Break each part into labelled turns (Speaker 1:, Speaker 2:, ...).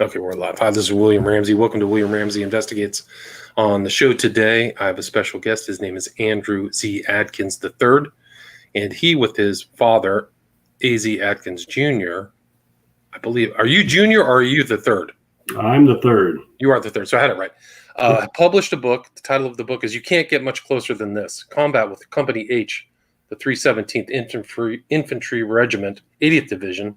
Speaker 1: Okay, we're live. Hi, this is William Ramsey. Welcome to William Ramsey Investigates. On the show today, I have a special guest. His name is Andrew Z. Adkins III, and he, with his father, A.Z. Adkins Jr., I believe. Are you junior or are you the third?
Speaker 2: I'm the third.
Speaker 1: You are the third, so I had it right. Published a book. The title of the book is You Can't Get Much Closer Than This, Combat with Company H, the 317th Infantry Regiment, 80th Division.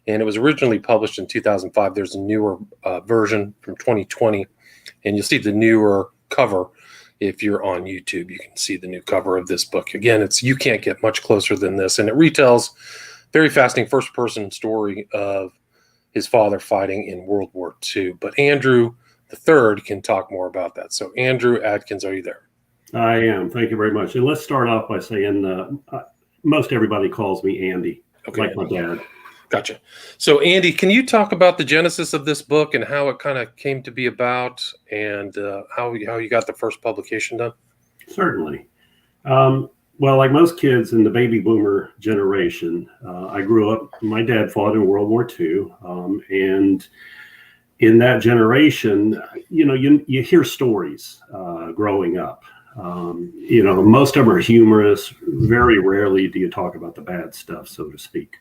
Speaker 1: And it was originally published in 2005. There's a newer version from 2020, and you'll see the newer cover. If you're on YouTube, you can see the new cover of this book. Again, it's You Can't Get Much Closer Than This, and it retells very fascinating first-person story of his father fighting in World War II. But Andrew III can talk more about that. So Andrew Adkins, are you there?
Speaker 2: I am. Thank you very much. And let's start off by saying most everybody calls me Andy, like my dad.
Speaker 1: Gotcha. So, Andy, can you talk about the genesis of this book and how it kind of came to be about, and how you got the first publication done?
Speaker 2: Certainly. Well, like most kids in the baby boomer generation, I grew up. My dad fought in World War II, and in that generation, you hear stories growing up. Most of them are humorous. Very rarely do you talk about the bad stuff, so to speak.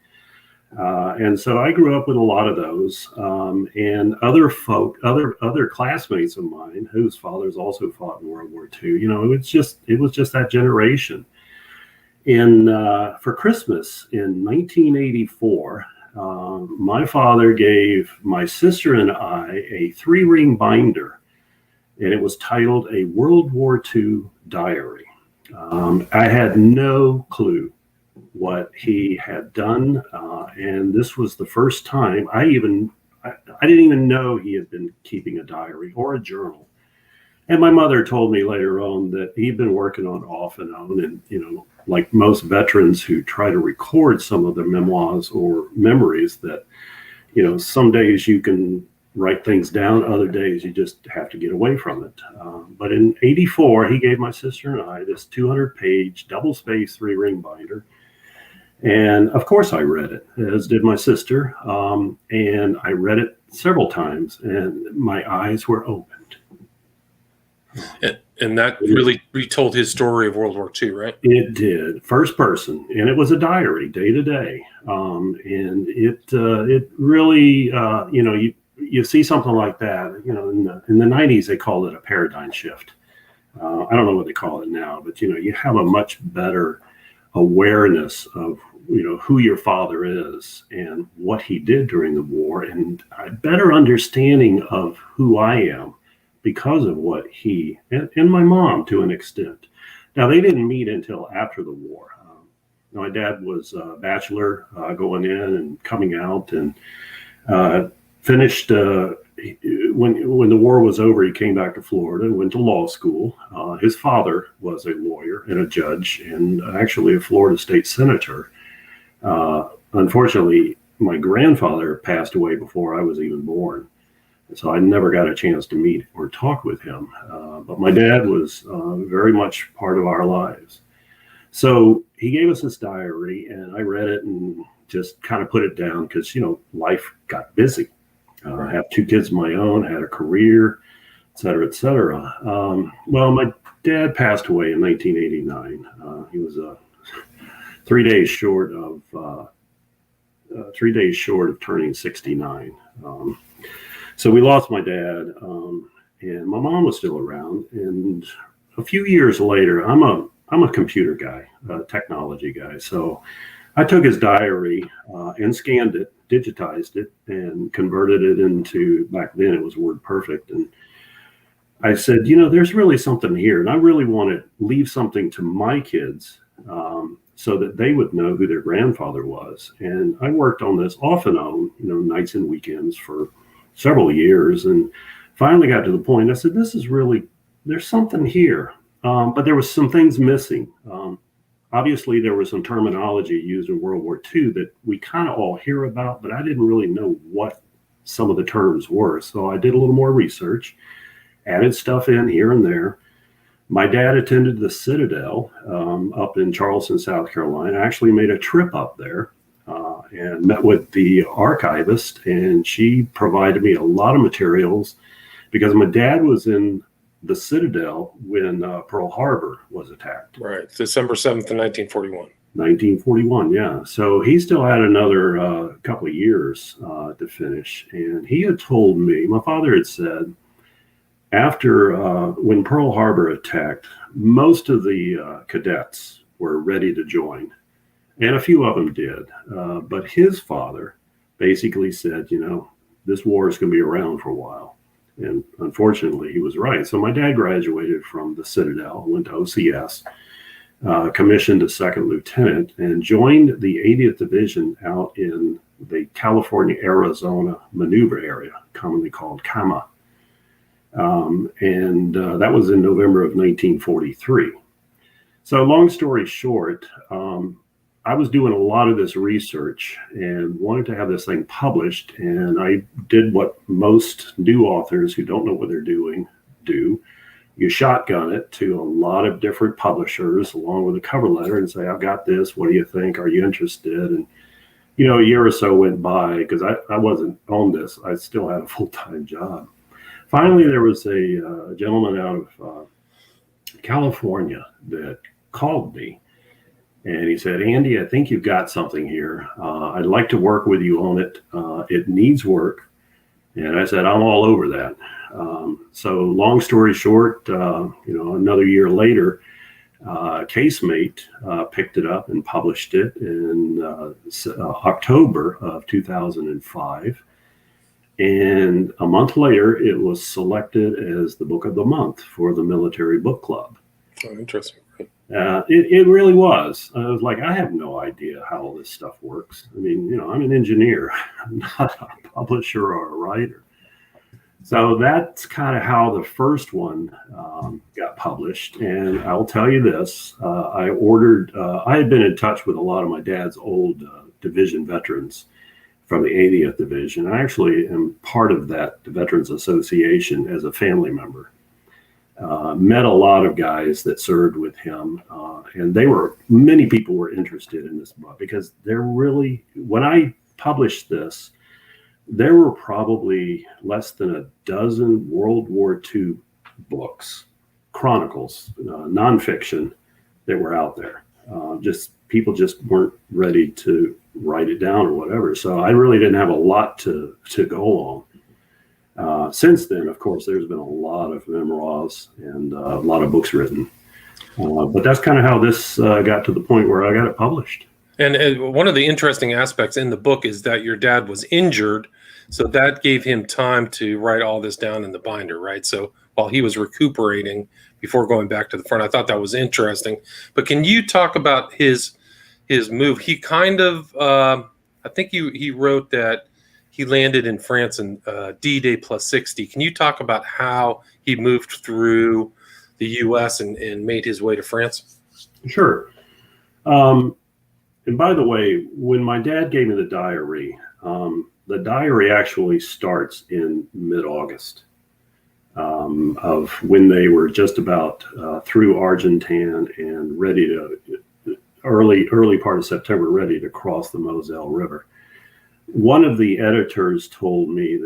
Speaker 2: And so I grew up with a lot of those, and other classmates of mine whose fathers also fought in World War II. It was just that generation. For Christmas in 1984, my father gave my sister and I a 3-ring binder, and it was titled A World War II Diary. I had no clue what he had done, and this was the first time I didn't even know he had been keeping a diary or a journal. And my mother told me later on that he'd been working on off and on, and like most veterans who try to record some of their memoirs or memories, that some days you can write things down, other days you just have to get away from it. But in '84, he gave my sister and I this 200-page double-spaced 3-ring binder. And of course I read it, as did my sister. And I read it several times, and my eyes were opened.
Speaker 1: And that really retold his story of World War II, right?
Speaker 2: It did, first person, and it was a diary, day to day. And it really, you see something like that. In the '90s they called it a paradigm shift. I don't know what they call it now, but you have a much better awareness of who your father is and what he did during the war, and a better understanding of who I am because of what he and my mom, to an extent. Now, they didn't meet until after the war. My dad was a bachelor, going in and coming out, and finished when the war was over. He came back to Florida and went to law school. His father was a lawyer and a judge, and actually a Florida state senator. Unfortunately, my grandfather passed away before I was even born, so I never got a chance to meet or talk with him. But my dad was very much part of our lives. So he gave us this diary, and I read it and just kind of put it down because, life got busy. I have 2 kids of my own, had a career, et cetera, et cetera. Well, my dad passed away in 1989. He was 3 days short of 3 days short of turning 69. So we lost my dad, and my mom was still around. And a few years later, I'm a computer guy, a technology guy. So I took his diary and scanned it, digitized it, and converted it into, back then it was WordPerfect. And I said, there's really something here, and I really want to leave something to my kids so that they would know who their grandfather was. And I worked on this off and on, nights and weekends for several years, and finally got to the point. I said, there's something here, but there was some things missing. Obviously, there was some terminology used in World War II that we kind of all hear about, but I didn't really know what some of the terms were. So I did a little more research, added stuff in here and there. My dad attended the Citadel up in Charleston, South Carolina. I actually made a trip up there and met with the archivist, and she provided me a lot of materials because my dad was in the Citadel when Pearl Harbor was attacked.
Speaker 1: Right. December 7th, 1941.
Speaker 2: 1941, yeah. So he still had another couple of years to finish. And he had told me, my father had said, after when Pearl Harbor attacked, most of the cadets were ready to join. And a few of them did. But his father basically said, this war is going to be around for a while. And unfortunately, he was right. So my dad graduated from the Citadel, went to OCS, commissioned a second lieutenant, and joined the 80th Division out in the California-Arizona maneuver area, commonly called CAMA. And that was in November of 1943. So long story short, I was doing a lot of this research and wanted to have this thing published. And I did what most new authors who don't know what they're doing do. You shotgun it to a lot of different publishers along with a cover letter and say, I've got this. What do you think? Are you interested? And, a year or so went by because I wasn't on this. I still had a full-time job. Finally, there was a gentleman out of California that called me. And he said, Andy, I think you've got something here. I'd like to work with you on it. It needs work. And I said, I'm all over that. So long story short, another year later, Casemate picked it up and published it in October of 2005. And a month later, it was selected as the book of the month for the Military Book Club.
Speaker 1: Oh, interesting.
Speaker 2: It really was. I was like, I have no idea how all this stuff works. I mean, I'm an engineer. I'm not a publisher or a writer. So that's kind of how the first one got published. And I'll tell you this, I had been in touch with a lot of my dad's old division veterans from the 80th Division. I actually am part of that Veterans Association as a family member. Met a lot of guys that served with him, and many people were interested in this book because when I published this, there were probably less than a dozen World War II books, chronicles, nonfiction that were out there. People just weren't ready to write it down or whatever. So I really didn't have a lot to go on. Since then, of course, there's been a lot of memoirs and a lot of books written. But that's kind of how this got to the point where I got it published.
Speaker 1: And one of the interesting aspects in the book is that your dad was injured, so that gave him time to write all this down in the binder, right? So while he was recuperating before going back to the front, I thought that was interesting. But can you talk about his move? He kind of, I think he wrote that he landed in France in D-Day plus 60. Can you talk about how he moved through the U.S. and made his way to France?
Speaker 2: Sure. And by the way, when my dad gave me the diary actually starts in mid-August of when they were just about through Argentan and ready to, early part of September, ready to cross the Moselle River. One of the editors told me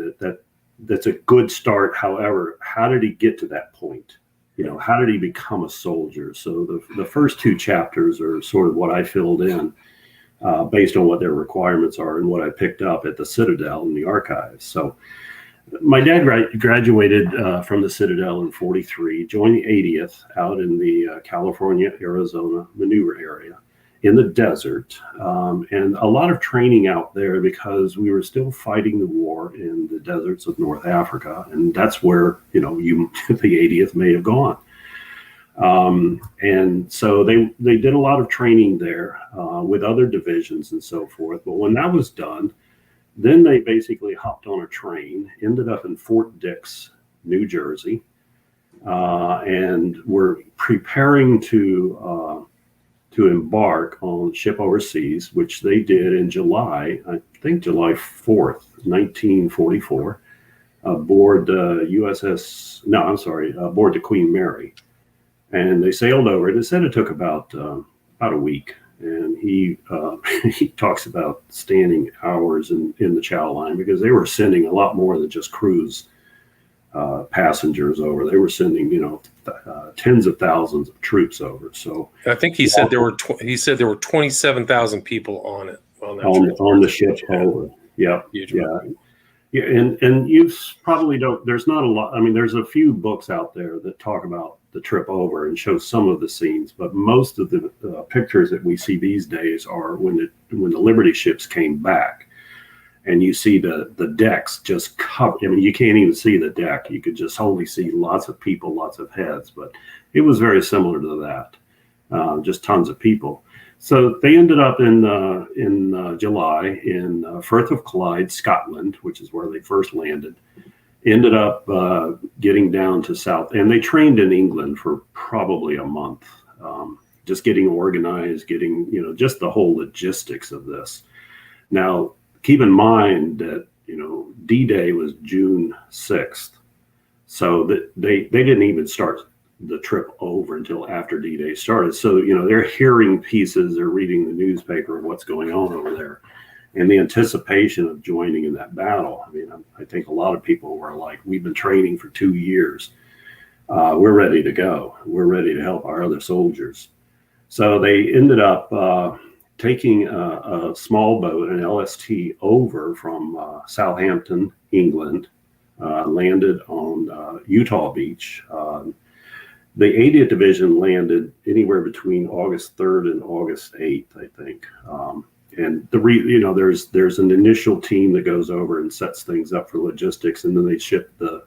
Speaker 2: that's a good start. However, how did he get to that point? How did he become a soldier? So the first two chapters are sort of what I filled in based on what their requirements are and what I picked up at the Citadel in the archives. So my dad graduated from the Citadel in 43, joined the 80th out in the California-Arizona maneuver area in the desert, and a lot of training out there because we were still fighting the war in the deserts of North Africa, and that's where the 80th may have gone. And so they did a lot of training there with other divisions and so forth. But when that was done, then they basically hopped on a train, ended up in Fort Dix, New Jersey, and were preparing to embark on ship overseas, which they did in July, I think July 4th, 1944, aboard aboard the Queen Mary. And they sailed over it. It said it took about a week and he he talks about standing hours in the chow line because they were sending a lot more than just cruise passengers over. They were sending, tens of thousands of troops over. So
Speaker 1: I think he said there were 27,000 people on it
Speaker 2: on the ship over. Yeah, yeah. Yeah, and you probably don't. There's not a lot. I mean, there's a few books out there that talk about the trip over and show some of the scenes, but most of the pictures that we see these days are when the Liberty ships came back, and you see the decks just covered. I mean, you can't even see the deck. You could just only see lots of people, lots of heads. But it was very similar to that, just tons of people. So they ended up in July in Firth of Clyde, Scotland, which is where they first landed. Ended up getting down to South, and they trained in England for probably a month, just getting organized, getting, just the whole logistics of this. Now, keep in mind that, D-Day was June 6th. So that they didn't even start the trip over until after D-Day started. So, they're hearing pieces, they're reading the newspaper of what's going on over there. And the anticipation of joining in that battle. I mean, I think a lot of people were like, we've been training for 2 years. We're ready to go. We're ready to help our other soldiers. So they ended up taking a small boat, an LST, over from Southampton, England, landed on Utah Beach. The 80th Division landed anywhere between August 3rd and August 8th, I think. And there's an initial team that goes over and sets things up for logistics, and then they ship the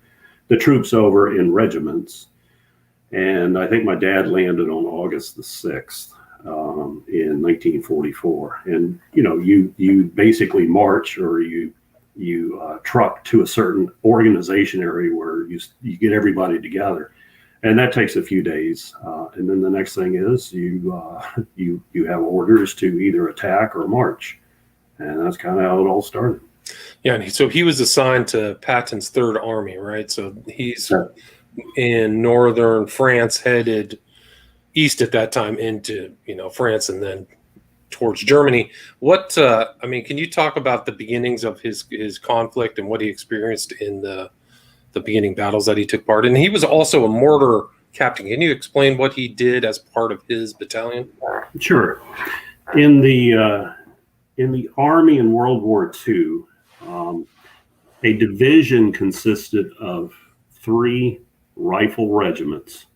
Speaker 2: troops over in regiments. And I think my dad landed on August the 6th in 1944. And you basically march, or you truck to a certain organization area where you get everybody together. And that takes a few days, and then the next thing is you have orders to either attack or march, and that's kind of how it all started.
Speaker 1: Yeah, and so he was assigned to Patton's Third Army, right? So he's in northern France, headed east at that time into France, and then towards Germany. What can you talk about the beginnings of his conflict and what he experienced in the beginning battles that he took part in? He was also a mortar captain. Can you explain what he did as part of his battalion?
Speaker 2: Sure. In the Army in World War II, a division consisted of 3 rifle regiments,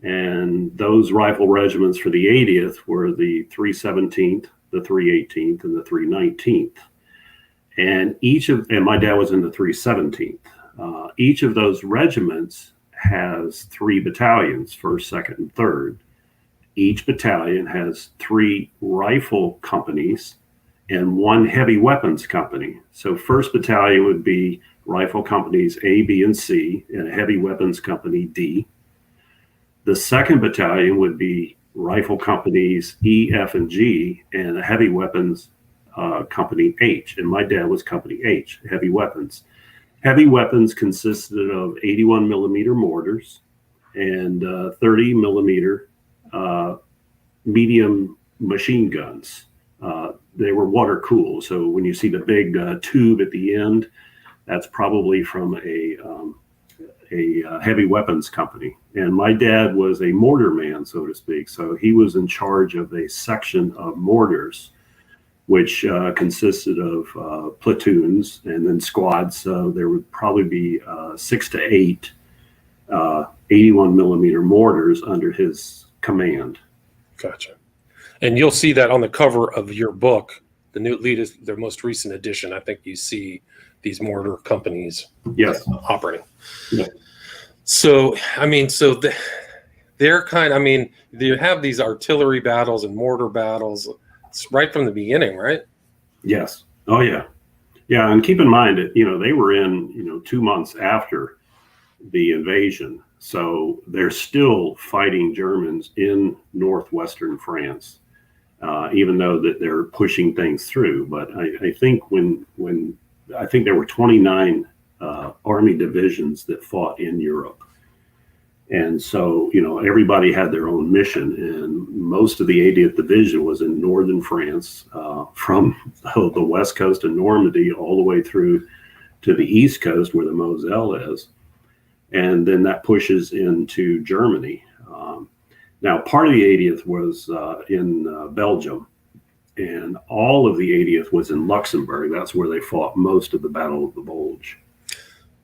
Speaker 2: and those rifle regiments for the 80th were the 317th, the 318th, and the 319th. And my dad was in the 317th. Each of those regiments has 3 battalions, 1st, 2nd, and 3rd. Each battalion has 3 rifle companies and 1 heavy weapons company. So 1st Battalion would be rifle companies A, B, and C, and a heavy weapons company D. The 2nd Battalion would be rifle companies E, F, and G, and a heavy weapons company H. And my dad was company H, heavy weapons. Heavy weapons consisted of 81 millimeter mortars and 30 millimeter medium machine guns. They were water cooled. So when you see the big tube at the end, that's probably from a heavy weapons company. And my dad was a mortar man, so to speak. So he was in charge of a section of mortars, which consisted of platoons and then squads. So there would probably be 6 to 8 81 millimeter mortars under his command.
Speaker 1: Gotcha. And you'll see that on the cover of your book, the most recent edition. I think you see these mortar companies operating.
Speaker 2: Yeah.
Speaker 1: So, they're you have these artillery battles and mortar battles right from the beginning, right?
Speaker 2: Yes. Oh, yeah. Yeah, and keep in mind that, they were in, 2 months after the invasion. So they're still fighting Germans in northwestern France, even though that they're pushing things through. But I think I think there were 29 army divisions that fought in Europe. And so, everybody had their own mission, and most of the 80th Division was in northern France, from the west coast of Normandy all the way through to the east coast where the Moselle is. And then that pushes into Germany. Now, part of the 80th was in Belgium, and all of the 80th was in Luxembourg. That's where they fought most of the Battle of the Bulge.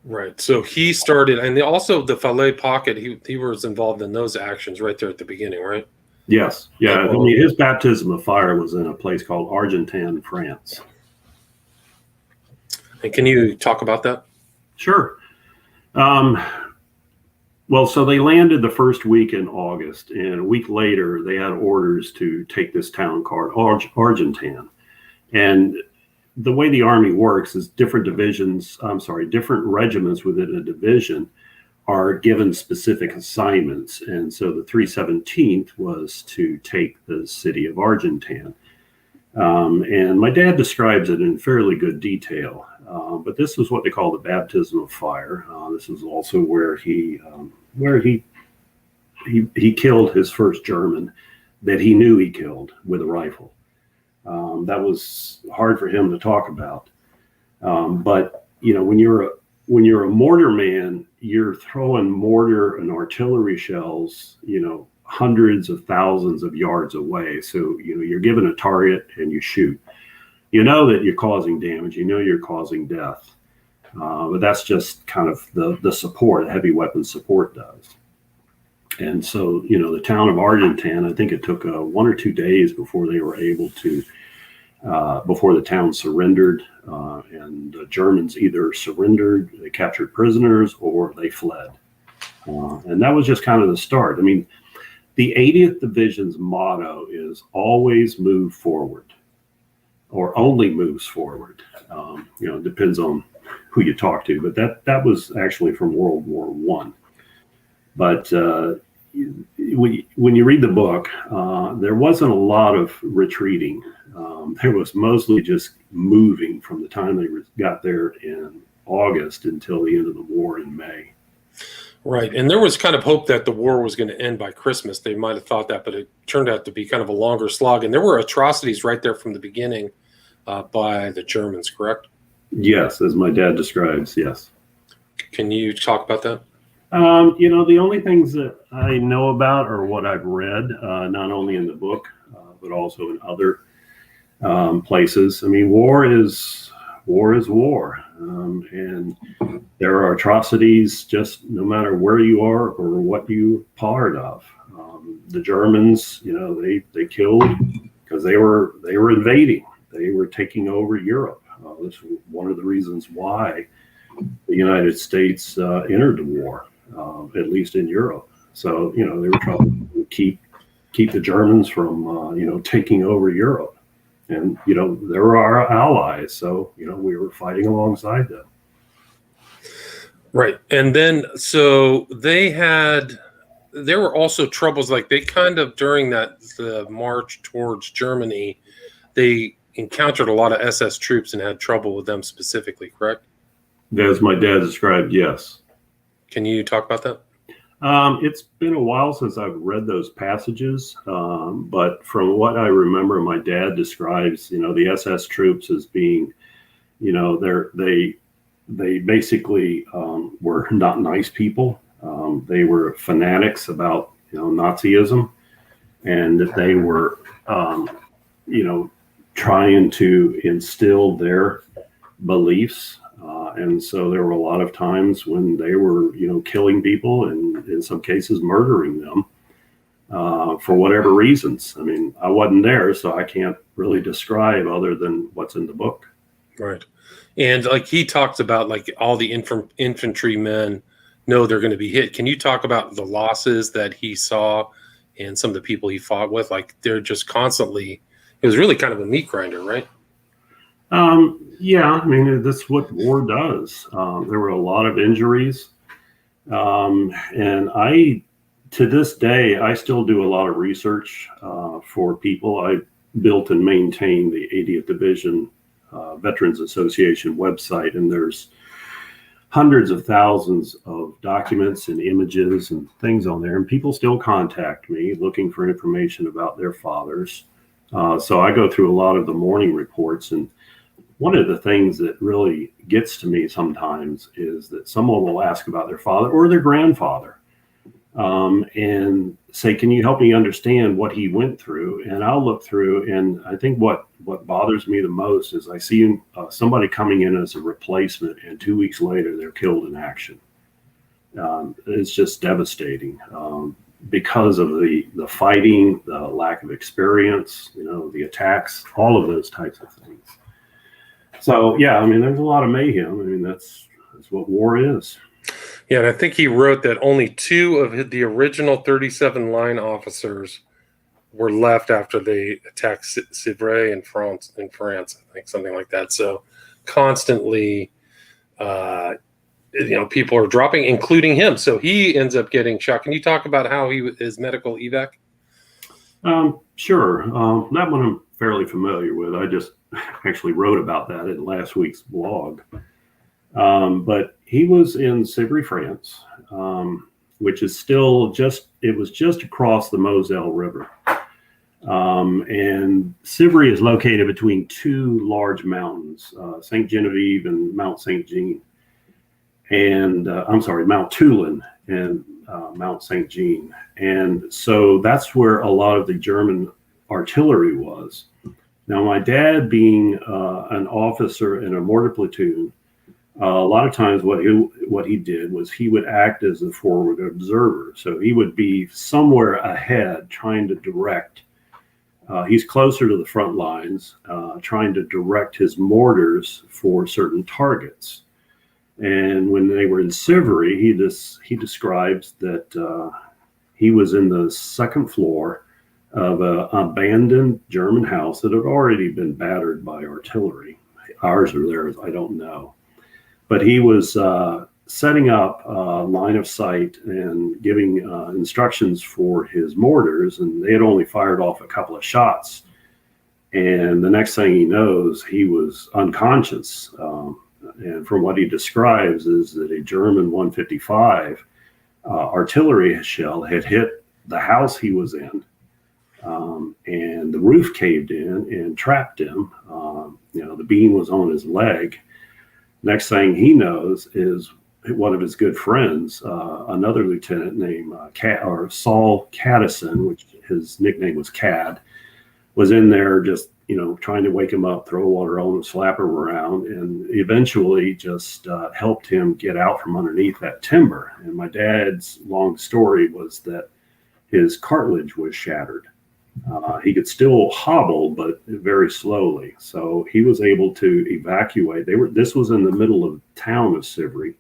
Speaker 1: Right. So he started, and also the Falaise Pocket, he was involved in those actions right there at the beginning, right?
Speaker 2: Yes. Yeah. I mean, his baptism of fire was in a place called Argentan, France.
Speaker 1: And can you talk about that?
Speaker 2: Sure. Well, so they landed the first week in August, and a week later, they had orders to take this town called Argentan. And the way the Army works is different regiments within a division are given specific assignments. And so the 317th was to take the city of Argentan. And my dad describes it in fairly good detail. But this was what they call the baptism of fire. This is also where he killed his first German that he knew he killed with a rifle. That was hard for him to talk about. But when you're a mortar man, you're throwing mortar and artillery shells, hundreds of thousands of yards away. So you're given a target and you shoot. You know that you're causing damage. You know you're causing death. But that's just kind of the support, heavy weapon support does. And so, the town of Argentan, I think it took 1 or 2 days before they were able to, before the town surrendered. And the Germans either surrendered, they captured prisoners, or they fled. And that was just kind of the start. I mean, the 80th Division's motto is always move forward, or only moves forward. It depends on who you talk to, but that was actually from World War I. But when you read the book, there wasn't a lot of retreating. There was mostly just moving from the time they got there in August until the end of the war in May.
Speaker 1: Right. And there was kind of hope that the war was going to end by Christmas. They might have thought that, but it turned out to be kind of a longer slog. And there were atrocities right there from the beginning by the Germans, correct?
Speaker 2: Yes, as my dad describes, yes.
Speaker 1: Can you talk about that?
Speaker 2: The only things that I know about are what I've read, not only in the book, but also in other places. I mean, war is war. And there are atrocities just no matter where you are or what you're part of. The Germans, they killed because they were invading. They were taking over Europe. This was one of the reasons why the United States entered the war, at least in Europe. So, they were trying to keep the Germans from, taking over Europe. And, they were our allies. So, we were fighting alongside them.
Speaker 1: Right. And then, so there were also troubles, like they kind of, during the march towards Germany, they encountered a lot of SS troops and had trouble with them specifically, correct?
Speaker 2: As my dad described, yes.
Speaker 1: Can you talk about that?
Speaker 2: It's been a while since I've read those passages, but from what I remember, my dad describes, the SS troops as being, they basically were not nice people. They were fanatics about, Nazism, and that they were, trying to instill their beliefs. And so there were a lot of times when they were, killing people and in some cases murdering them for whatever reasons. I mean, I wasn't there, so I can't really describe other than what's in the book.
Speaker 1: Right. And like he talks about, like all the infantry men know they're going to be hit. Can you talk about the losses that he saw and some of the people he fought with? Like they're just constantly, it was really kind of a meat grinder, right?
Speaker 2: Yeah, I mean, that's what war does. There were a lot of injuries. And to this day, I still do a lot of research for people. I built and maintained the 80th Division Veterans Association website, and there's hundreds of thousands of documents and images and things on there. And people still contact me looking for information about their fathers. So I go through a lot of the morning reports. And one of the things that really gets to me sometimes is that someone will ask about their father or their grandfather, and say, can you help me understand what he went through? And I'll look through, and I think what bothers me the most is I see somebody coming in as a replacement, and 2 weeks later they're killed in action. It's just devastating, because of the fighting, the lack of experience, the attacks, all of those types of things. So yeah, I mean, there's a lot of mayhem. I mean, that's what war is.
Speaker 1: Yeah, and I think he wrote that only 2 of the original 37 line officers were left after they attacked Civray in France, I think, something like that. So constantly, people are dropping, including him. So he ends up getting shot. Can you talk about how his medical evac?
Speaker 2: Sure. That one I'm fairly familiar with. I just actually wrote about that in last week's blog. But he was in Civry, France, which is still it was just across the Moselle River. And Civry is located between 2 large mountains, St. Genevieve and Mount St. Jean. And Mount Tulin and Mount St. Jean. And so that's where a lot of the German artillery was. Now, my dad being an officer in a mortar platoon, a lot of times what he did was he would act as a forward observer. So he would be somewhere ahead trying to direct. He's closer to the front lines, trying to direct his mortars for certain targets. And when they were in Civry, he describes that he was in the second floor of an abandoned German house that had already been battered by artillery. Ours or theirs, I don't know. But he was setting up a line of sight and giving instructions for his mortars, and they had only fired off a couple of shots. And the next thing he knows, he was unconscious. And from what he describes is that a German 155 artillery shell had hit the house he was in, and the roof caved in and trapped him. The beam was on his leg. Next thing he knows is one of his good friends, another lieutenant named Saul Caddison, which his nickname was Cad, was in there just trying to wake him up, throw water on him, slap him around, and eventually just helped him get out from underneath that timber. And my dad's long story was that his cartilage was shattered. He could still hobble, but very slowly. So he was able to evacuate. This was in the middle of the town of Civry.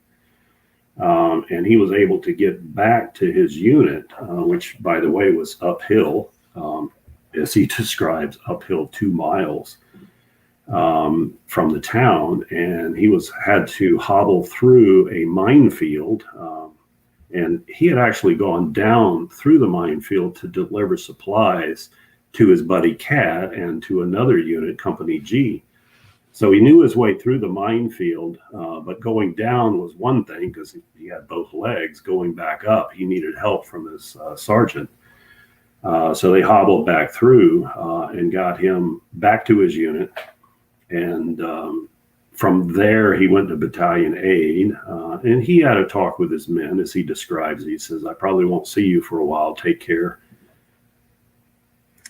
Speaker 2: And he was able to get back to his unit, which, by the way, was uphill, as he describes, uphill 2 miles from the town. And he had to hobble through a minefield. And he had actually gone down through the minefield to deliver supplies to his buddy Cad and to another unit, Company G. So he knew his way through the minefield, but going down was one thing because he had both legs. Going back up, he needed help from his sergeant. So they hobbled back through and got him back to his unit. And from there, he went to Battalion Aid, and he had a talk with his men, as he describes. He says, "I probably won't see you for a while. Take care."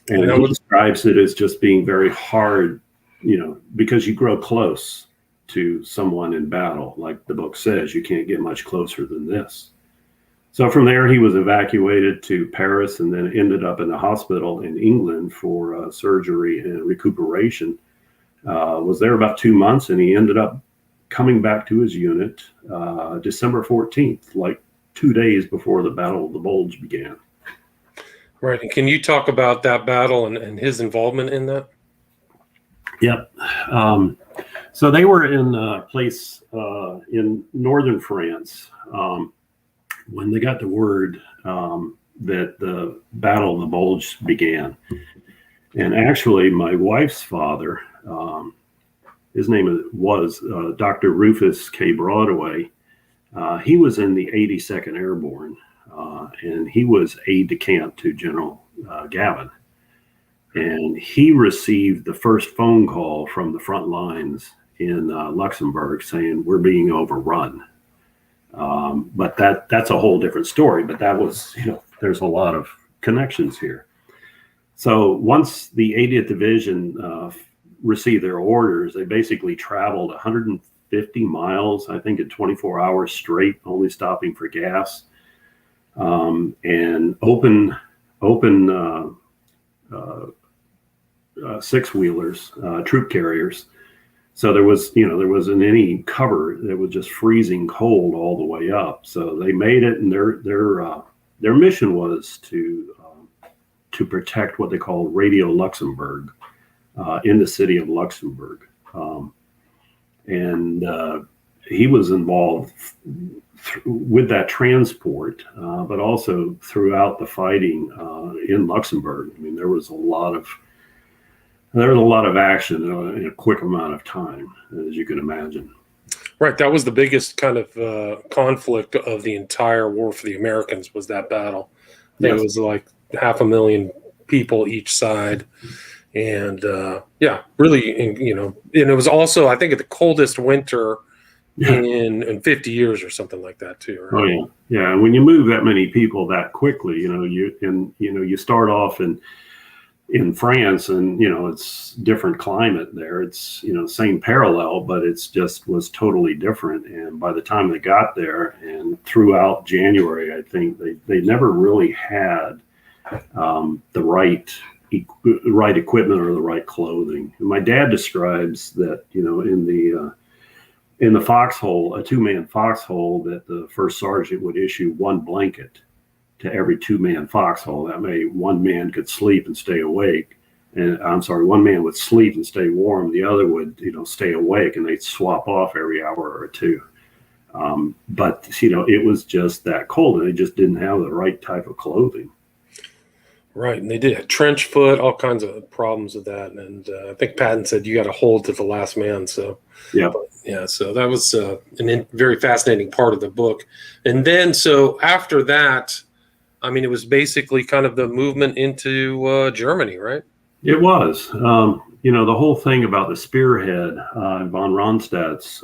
Speaker 2: And he describes it as just being very hard, because you grow close to someone in battle. Like the book says, you can't get much closer than this. So from there, he was evacuated to Paris and then ended up in a hospital in England for surgery and recuperation. Was there about 2 months, and he ended up coming back to his unit December 14th, like 2 days before the Battle of the Bulge began.
Speaker 1: Right. And can you talk about that battle and his involvement in that?
Speaker 2: Yep. So they were in a place in northern France when they got the word that the Battle of the Bulge began. And actually, my wife's father, his name was Dr. Rufus K. Broadway. He was in the 82nd Airborne, and he was aide de camp to General Gavin. And he received the first phone call from the front lines in Luxembourg saying, "We're being overrun." But that's a whole different story. But that was, there's a lot of connections here. So once the 80th Division received their orders, they basically traveled 150 miles, I think, in 24 hours straight, only stopping for gas, and open six-wheelers, troop carriers. So there wasn't any cover. It was just freezing cold all the way up. So they made it, and their mission was to protect what they call Radio Luxembourg in the city of Luxembourg. And he was involved with that transport, but also throughout the fighting in Luxembourg. I mean, there was a lot of action in a quick amount of time, as you can imagine.
Speaker 1: Right. That was the biggest kind of conflict of the entire war for the Americans, was that battle. I think It was like 500,000 people each side. And really, and it was also, I think, the coldest winter in 50 years or something like that too. Right?
Speaker 2: Oh yeah. Yeah. And when you move that many people that quickly, you start off in France, and it's different climate there. It's same parallel, but it's just was totally different. And by the time they got there, and throughout January, I think they never really had the right equipment or the right clothing. And my dad describes that in the foxhole, a 2-man foxhole, that the first sergeant would issue one blanket to every 2-man foxhole. That way, one man could sleep and stay awake. And one man would sleep and stay warm. The other would, stay awake, and they'd swap off every hour or two. But it was just that cold, and they just didn't have the right type of clothing.
Speaker 1: Right. And they did trench foot, all kinds of problems with that. And I think Patton said you got to hold to the last man. So, so that was a very fascinating part of the book. And then, so after that, I mean, it was basically kind of the movement into Germany, right?
Speaker 2: It was. The whole thing about the spearhead, von Rundstedt's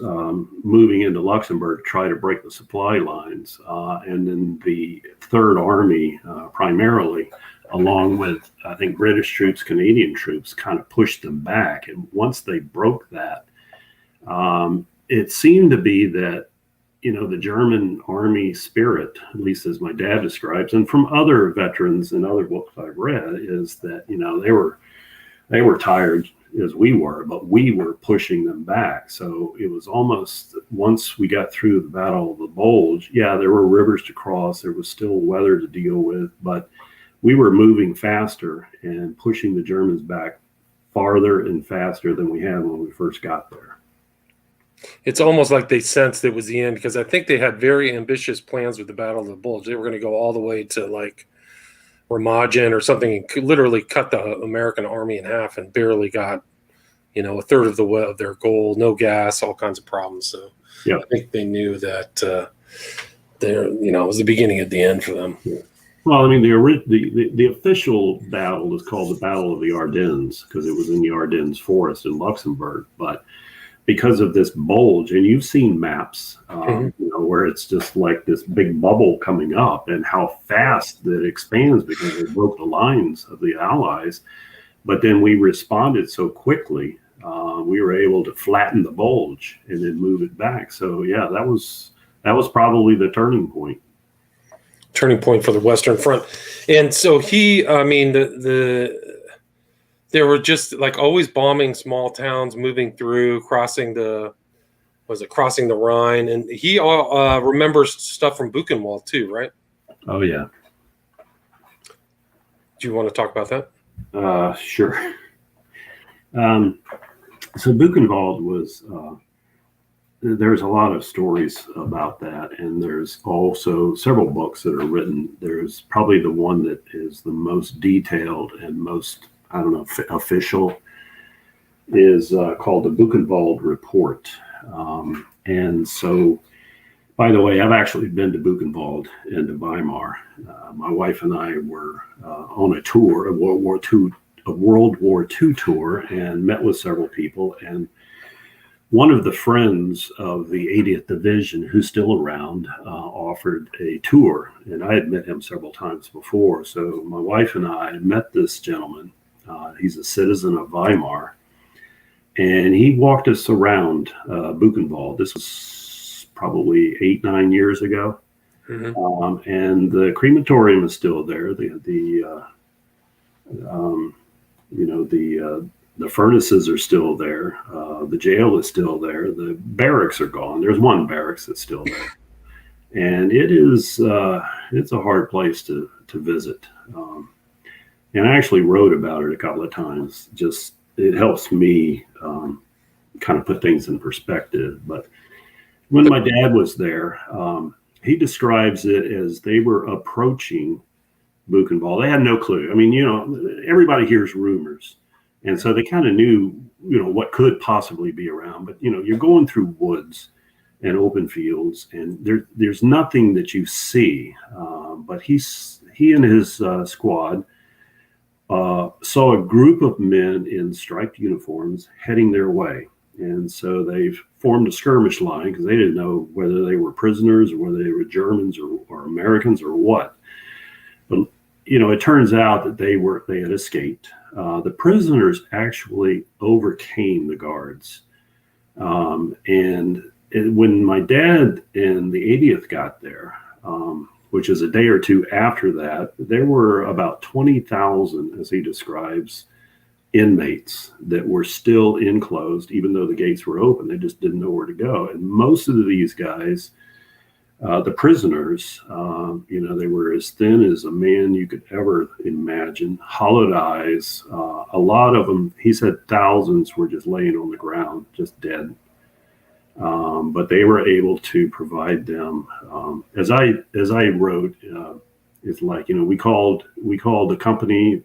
Speaker 2: moving into Luxembourg to try to break the supply lines, and then the Third Army primarily, along with, I think, British troops, Canadian troops, kind of pushed them back. And once they broke that, it seemed to be that, the German army spirit, at least as my dad describes, and from other veterans and other books I've read, is that, they were tired as we were, but we were pushing them back. So it was almost, once we got through the Battle of the Bulge, there were rivers to cross, there was still weather to deal with, but we were moving faster and pushing the Germans back farther and faster than we had when we first got there.
Speaker 1: It's almost like they sensed it was the end, because I think they had very ambitious plans with the Battle of the Bulge. They were going to go all the way to like Remagen or something, and could literally cut the American army in half, and barely got, a third of their goal. No gas, all kinds of problems. So I think they knew that it was the beginning of the end for them.
Speaker 2: Yeah. Well, I mean, the official battle is called the Battle of the Ardennes, because it was in the Ardennes forest in Luxembourg. But because of this bulge, and you've seen maps, where it's just like this big bubble coming up, and how fast that expands because they broke the lines of the Allies. But then we responded so quickly, we were able to flatten the bulge and then move it back. So that was probably the turning point.
Speaker 1: Turning point for the Western Front. And so they were just like always bombing small towns, moving through, crossing the Rhine. And he remembers stuff from Buchenwald too, right?
Speaker 2: Oh yeah.
Speaker 1: Do you want to talk about that?
Speaker 2: Sure. So Buchenwald was, there's a lot of stories about that, and there's also several books that are written. There's probably the one that is the most detailed and most, official, is called the Buchenwald Report. And so By the way, I've actually been to Buchenwald and to Weimar. My wife and I were on a tour, a World War II tour, and met with several people. And one of the friends of the 80th Division, who's still around, offered a tour, and I had met him several times before. So my wife and I met this gentleman. He's a citizen of Weimar, and he walked us around Buchenwald. This was probably 8-9 years ago.
Speaker 1: Mm-hmm.
Speaker 2: And the crematorium is still there. The furnaces are still there. The jail is still there. The barracks are gone. There's one barracks that's still there, and it's a hard place to visit. And I actually wrote about it a couple of times. Just it helps me kind of put things in perspective. But when my dad was there, he describes it as they were approaching Buchenwald. They had no clue. I mean, everybody hears rumors. And so they kind of knew, what could possibly be around. But, you're going through woods and open fields, and there's nothing that you see. But he and his squad saw a group of men in striped uniforms heading their way. And so they've formed a skirmish line because they didn't know whether they were prisoners or whether they were Germans or Americans or what. But, it turns out that they had escaped. The prisoners actually overcame the guards. And when my dad and the 80th got there, which is a day or two after that, there were about 20,000, as he describes, inmates that were still enclosed, even though the gates were open. They just didn't know where to go. And most of these guys, the prisoners, they were as thin as a man you could ever imagine, hollowed eyes. A lot of them, he said thousands were just laying on the ground, just dead. But they were able to provide them, as I wrote, it's like, we called the company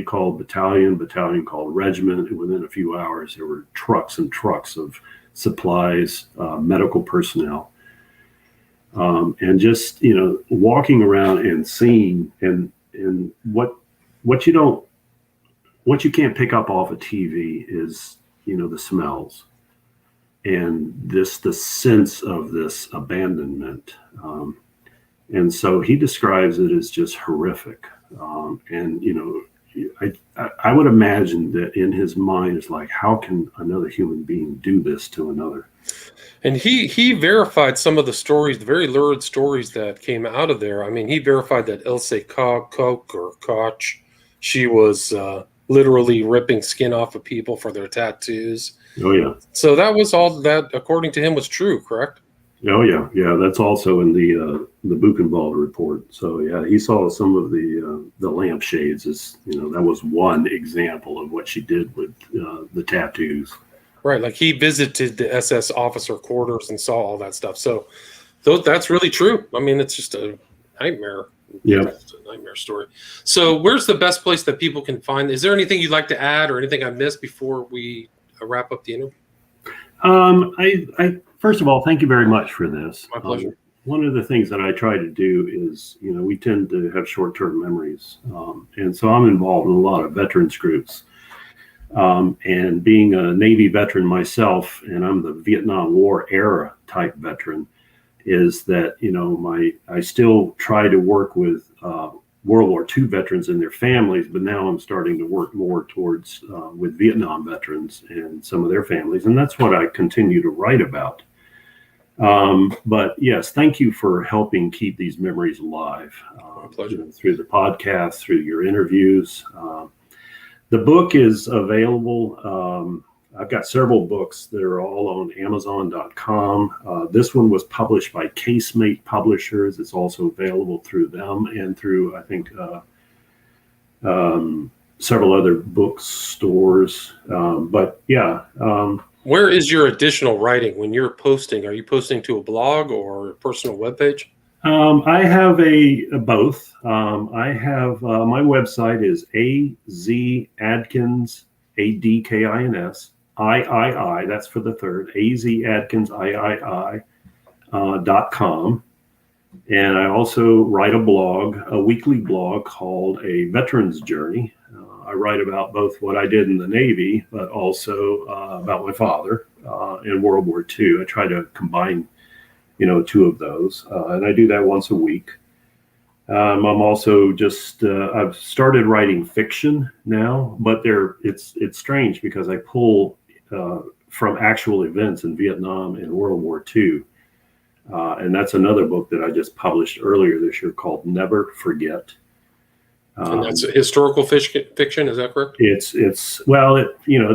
Speaker 2: called battalion called regiment, and within a few hours there were trucks and trucks of supplies, medical personnel. And just, walking around and seeing and what you can't pick up off a TV is, the smells and the sense of this abandonment. And so he describes it as just horrific. And, I would imagine that in his mind is like, how can another human being do this to another?
Speaker 1: And he verified some of the stories, the very lurid stories that came out of there. I mean, he verified that Ilse Koch, she was literally ripping skin off of people for their tattoos.
Speaker 2: Oh, yeah.
Speaker 1: So that was all that, according to him, was true, correct?
Speaker 2: Oh, yeah. Yeah, that's also in the Buchenwald report. So, yeah, he saw some of the lampshades as, that was one example of what she did with the tattoos.
Speaker 1: Right, like he visited the SS officer quarters and saw all that stuff. So that's really true. I mean, it's just a nightmare.
Speaker 2: Yeah.
Speaker 1: It's a nightmare story. So where's the best place that people can find? Is there anything you'd like to add or anything I missed before we wrap up the interview?
Speaker 2: I first of all, thank you very much for this.
Speaker 1: My pleasure.
Speaker 2: One of the things that I try to do is, we tend to have short-term memories. And so I'm involved in a lot of veterans groups. And being a Navy veteran myself, and I'm the Vietnam War era type veteran, is that, I still try to work with World War II veterans and their families, but now I'm starting to work more towards with Vietnam veterans and some of their families. And that's what I continue to write about. But yes, thank you for helping keep these memories alive through the podcast, through your interviews. The book is available. I've got several books that are all on Amazon.com. This one was published by Casemate Publishers. It's also available through them and through, I think, several other bookstores. But yeah.
Speaker 1: Where is your additional writing when you're posting? Are you posting to a blog or a personal webpage?
Speaker 2: I have both. I have my website is Adkins, Adkins, III. That's for the third. Adkins, III. regiment.com. And I also write a weekly blog called A Veteran's Journey. I write about both what I did in the Navy, but also about my father in World War II. I try to combine, two of those, and I do that once a week. I'm also I've started writing fiction now, but it's strange because I pull from actual events in Vietnam and World War II. And that's another book that I just published earlier this year called Never Forget.
Speaker 1: And that's historical fiction, is that correct?
Speaker 2: It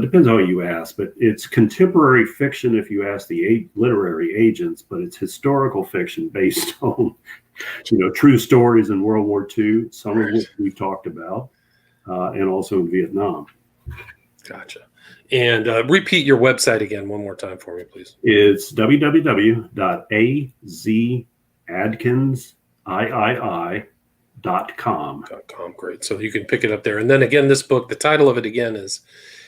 Speaker 2: depends on who you ask, but it's contemporary fiction if you ask the literary agents, but it's historical fiction based on, true stories in World War II, some of which we've talked about, and also in Vietnam.
Speaker 1: Gotcha. And repeat your website again one more time for me, please.
Speaker 2: It's www.azadkinsii.com.
Speaker 1: Great. So you can pick it up there. And then again, this book, the title of it again is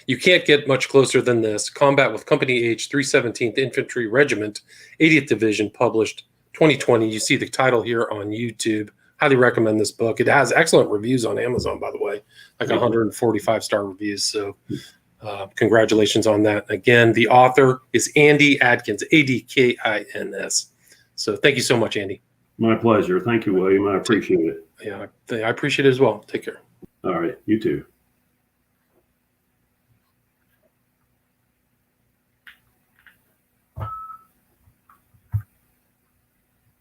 Speaker 1: You Can't Get Much Closer Than This, Combat with Company H, 317th Infantry Regiment, 80th Division, published 2020. You see the title here on YouTube. Highly recommend this book. It has excellent reviews on Amazon, by the way, like 145-star reviews. So congratulations on that. Again, the author is Andy Adkins, Adkins. So thank you so much, Andy.
Speaker 2: My pleasure. Thank you, William. I appreciate it.
Speaker 1: Yeah, I appreciate it as well. Take care.
Speaker 2: All right. You too.